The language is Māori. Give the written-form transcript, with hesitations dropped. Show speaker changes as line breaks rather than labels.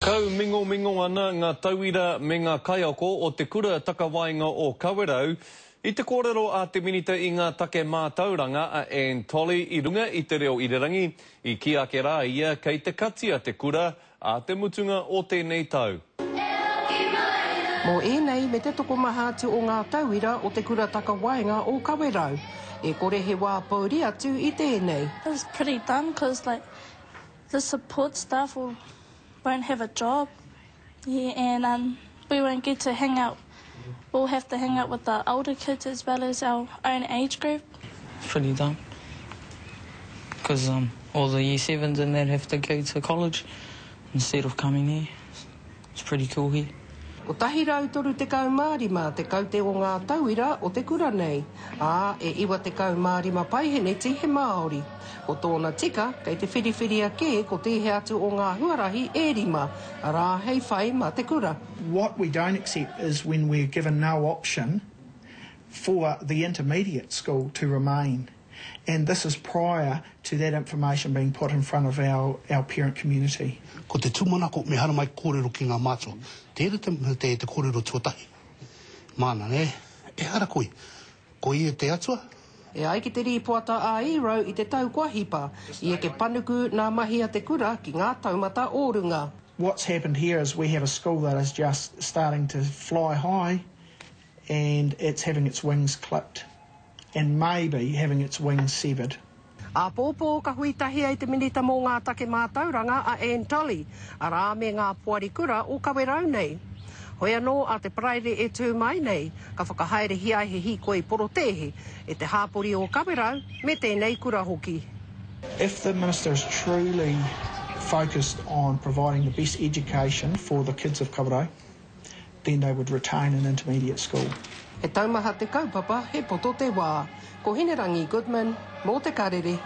Kau mingo ana ngā tauira me ngā kaiako o te kura takawainga o Kawerau i te kōrero a te minita i ngā take mātauranga a Anne Tolley i runga i te reo irirangi i ki ake rā ia kei te katia te kura a te mutunga o tēnei tau.
Mō ēnei me te tokomahatu o ngā tauira o te kura takawainga o Kawerau. E kore he wā pauri atu i tēnei.
It was pretty dumb because the support staff won't have a job, and we won't get to hang out. We'll have to hang out with the older kids as well as our own age group.
Pretty dumb, because all the year 7s and that have to go to college instead of coming here. It's pretty cool here.
O tahi rau toru te kaumārima te kaute o ngā tauira o te kura nei. E iwa te kaumārima paihene tihe Māori. Ko tōna tika, kei te whiriwhiri ake ko tehe atu o ngā huarahi e rima, rā hei whai mā te kura.
What we don't accept is when we're given no option for the intermediate school to remain. And this is prior to that information being put in front of our parent community.
Ko te tūmanako me hara mai kōrero ki ngā mātua. Tēra te kōrero tuatahi. Māna ne, e hara koi. Koi e te atua?
E ai ki te rīpoata a Ero i te tau kua hipa, i eke panuku nā mahi a te kura ki ngā taumata ōrunga.
What's happened here is we have a school that is just starting to fly high and it's having its wings clipped and maybe having its wings severed.
A pōpō ka huitahi ai te minita mō ngā take mātauranga a Anne Tolley, a rā me ngā puari kura o Kawerau nei. Hoi anō a te praere e tū mai nei, ka whakahaere hi ai he hiko i porotehe, e te hāpori o Kawerau me tēnei kura hoki.
If the minister is truly focused on providing the best education for the kids of Kawerau, then they would retain an intermediate school.
He taumaha te kaupapa, he poto te wā. Ko Hinerangi Goodman, mō te karere.